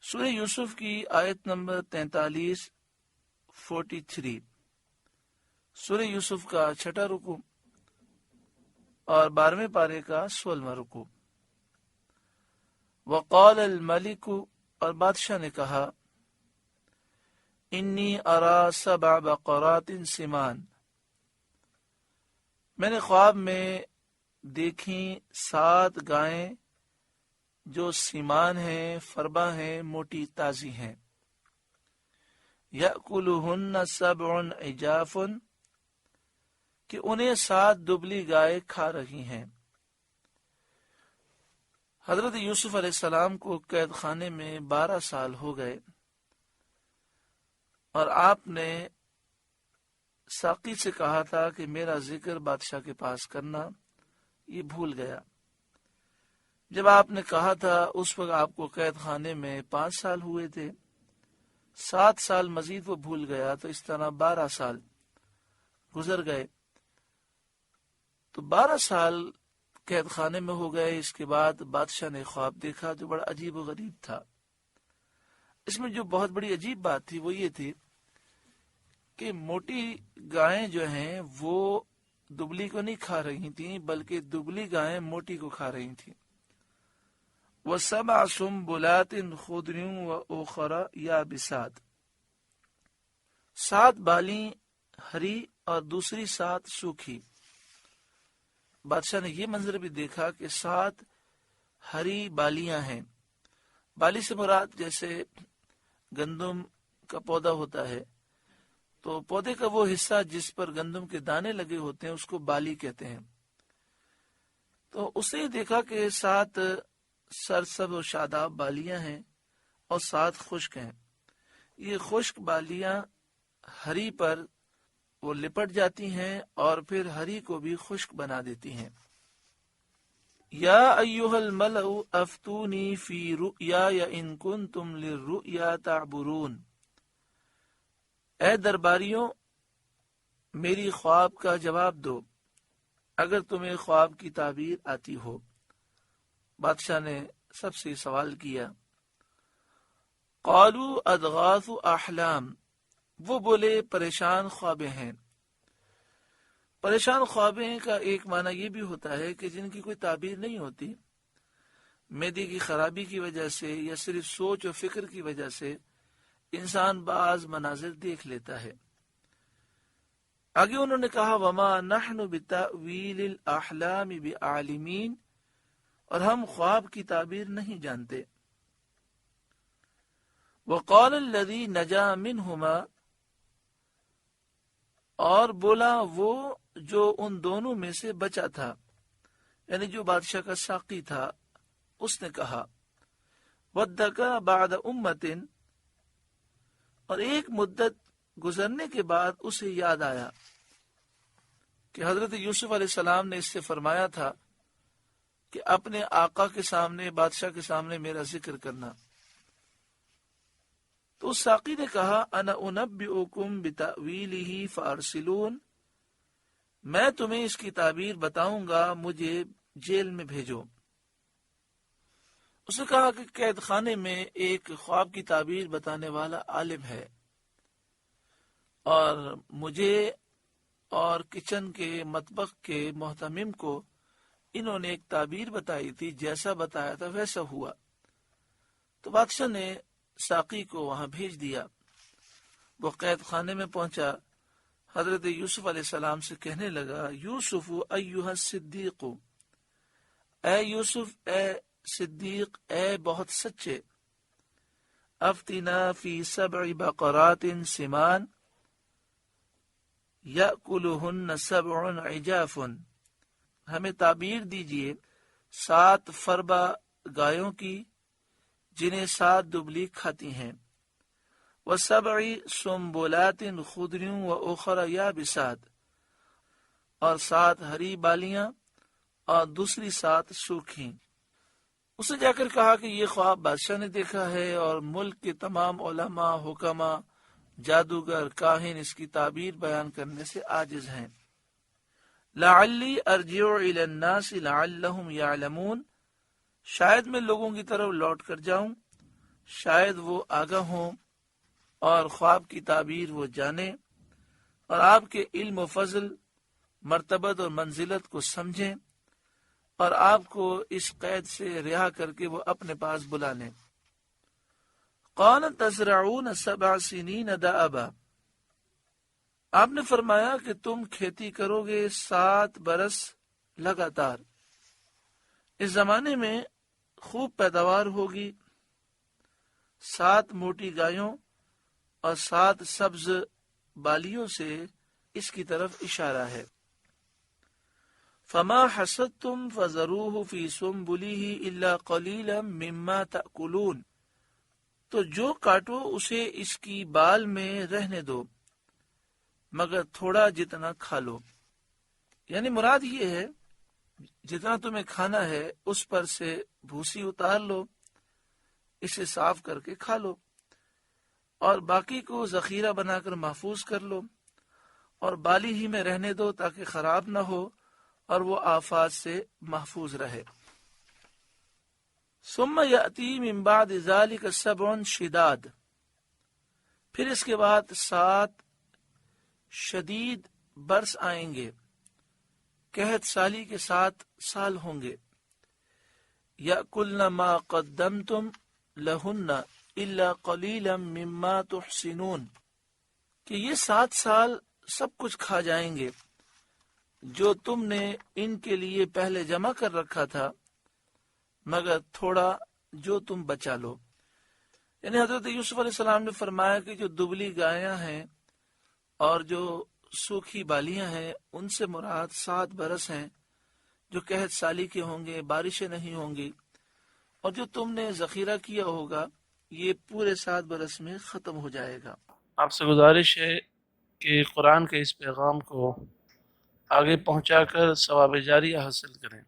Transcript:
سورہ یوسف کی آیت نمبر 43 سورہ یوسف کا 6واں رکوع اور 12ویں پارے کا 16واں رکوع۔ وقال الملک، اور بادشاہ نے کہا، انی ارا 7 بقرات سمان، میں نے خواب میں دیکھیں 7 گائیں جو سیمان ہیں، فربا ہیں، موٹی تازی ہیں۔ یأکلہن 7 عجاف، کہ انہیں 7 دبلی گائے کھا رہی ہیں۔ حضرت یوسف علیہ السلام کو قید خانے میں 12 سال ہو گئے، اور آپ نے ساقی سے کہا تھا کہ میرا ذکر بادشاہ کے پاس کرنا، یہ بھول گیا۔ جب آپ نے کہا تھا اس وقت آپ کو قید خانے میں 5 سال ہوئے تھے، 7 سال مزید وہ بھول گیا، تو اس طرح 12 سال گزر گئے۔ تو 12 سال قید خانے میں ہو گئے۔ اس کے بعد بادشاہ نے خواب دیکھا جو بڑا عجیب و غریب تھا۔ اس میں جو بہت بڑی عجیب بات تھی وہ یہ تھی کہ موٹی گائیں جو ہیں وہ دبلی کو نہیں کھا رہی تھیں، بلکہ دبلی گائیں موٹی کو کھا رہی تھیں۔ وَسَبْعَ سُنبُلَاتٍ خُضْرٍ وَأُخَرَ يَابِسَاتٍ، 7 بالیں ہری اور دوسری 7 سوکھی۔ بادشاہ نے یہ منظر بھی دیکھا کہ 7 ہری بالیاں ہیں۔ بالی سے مراد جیسے گندم کا پودا ہوتا ہے، تو پودے کا وہ حصہ جس پر گندم کے دانے لگے ہوتے ہیں اس کو بالی کہتے ہیں۔ تو اس نے دیکھا کہ 7 سرسبز و شاداب بالیاں ہیں اور 7 خشک ہیں۔ یہ خشک بالیاں ہری پر وہ لپٹ جاتی ہیں اور پھر ہری کو بھی خشک بنا دیتی ہیں۔ یا ایھا الملأ افتونی فی رؤیای ان کنتم للرؤیا تعبرون، اے درباریوں میری خواب کا جواب دو اگر تمہیں خواب کی تعبیر آتی ہو۔ بادشاہ نے سب سے سوال کیا۔ قالوا اضغاث احلام، وہ بولے پریشان خوابیں ہیں۔ پریشان خوابیں کا ایک معنی یہ بھی ہوتا ہے کہ جن کی کوئی تعبیر نہیں ہوتی، معدے کی خرابی کی وجہ سے یا صرف سوچ و فکر کی وجہ سے انسان بعض مناظر دیکھ لیتا ہے۔ آگے انہوں نے کہا وما نحن بتأویل الاحلام بعالمین، اور ہم خواب کی تعبیر نہیں جانتے۔ وقال الذی نجا منہما، اور بولا وہ جو ان دونوں میں سے بچا تھا، یعنی جو بادشاہ کا ساقی تھا، اس نے کہا وَدَّكَرَ بَعْدَ أُمَّةٍ، اور ایک مدت گزرنے کے بعد اسے یاد آیا کہ حضرت یوسف علیہ السلام نے اس سے فرمایا تھا کہ اپنے آقا کے سامنے، بادشاہ کے سامنے میرا ذکر کرنا۔ تو اس ساقی نے کہا انا انبئکم بتأویلہ فارسلون، میں تمہیں اس کی تعبیر بتاؤں گا، مجھے جیل میں بھیجو۔ اس نے کہا کہ قید خانے میں ایک خواب کی تعبیر بتانے والا عالم ہے، اور مجھے اور کچن کے مطبخ کے محتمم کو انہوں نے ایک تعبیر بتائی تھی، جیسا بتایا تھا ویسا ہوا۔ تو بادشاہ نے ساقی کو وہاں بھیج دیا۔ وہ قید خانے میں پہنچا، حضرت یوسف علیہ السلام سے کہنے لگا یوسف ایھا الصدیق، اے یوسف، اے صدیق، اے بہت سچے، افتنا فی 7 بقرات سمان یأکلہن 7 عجاف، ہمیں تعبیر دیجئے 7 فربا گایوں کی جنہیں 7 دبلی کھاتی ہیں، وَسَبْعِ سُنبُلَاتٍ خُضْرٍ وَأُخَرَ يَابِسَاتٍ، اور 7 ہری بالیاں اور دوسری 7 سوکھی۔ اسے جا کر کہا کہ یہ خواب بادشاہ نے دیکھا ہے، اور ملک کے تمام علماء، حکما، جادوگر، کاہن اس کی تعبیر بیان کرنے سے عاجز ہیں۔ لَعَلِّي أَرْجِعُ إِلَى النَّاسِ لَعَلَّهُمْ يَعْلَمُونَ، شاید میں لوگوں کی طرف لوٹ کر جاؤں شاید وہ آگاہ ہوں اور خواب کی تعبیر وہ جانے اور آپ کے علم و فضل، مرتبت اور منزلت کو سمجھیں اور آپ کو اس قید سے رہا کر کے وہ اپنے پاس بلا لیں۔ قال تزرعون 7 سنین دأبا، آپ نے فرمایا کہ تم کھیتی کرو گے 7 برس لگاتار۔ اس زمانے میں خوب پیداوار ہوگی، 7 موٹی گایوں اور 7 سبز بالیوں سے اس کی طرف اشارہ ہے۔ فما حصدتم فذروه في سنبله الا قليلا مما تأكلون، تو جو کاٹو اسے اس کی بال میں رہنے دو مگر تھوڑا جتنا کھا لو۔ یعنی مراد یہ ہے جتنا تمہیں کھانا ہے اس پر سے بھوسی اتار لو، اسے صاف کر کے کھا لو اور باقی کو ذخیرہ بنا کر محفوظ کر لو اور بالی ہی میں رہنے دو تاکہ خراب نہ ہو اور وہ آفات سے محفوظ رہے۔ ثم یأتی من بعد ذلک 7 شداد، پھر اس کے بعد 7 شدید برس آئیں گے، قحط سالی کے 7 سال ہوں گے۔ یأکلن ما قدمتم لہن الا قلیلا مما تحسنون، کہ یہ 7 سال سب کچھ کھا جائیں گے جو تم نے ان کے لیے پہلے جمع کر رکھا تھا مگر تھوڑا جو تم بچا لو۔ یعنی حضرت یوسف علیہ السلام نے فرمایا کہ جو دبلی گایاں ہیں اور جو سوکھی بالیاں ہیں ان سے مراد 7 برس ہیں جو قحط سالی کے ہوں گے، بارشیں نہیں ہوں گی، اور جو تم نے ذخیرہ کیا ہوگا یہ پورے 7 برس میں ختم ہو جائے گا۔ آپ سے گزارش ہے کہ قرآن کے اس پیغام کو آگے پہنچا کر ثواب جاریہ حاصل کریں۔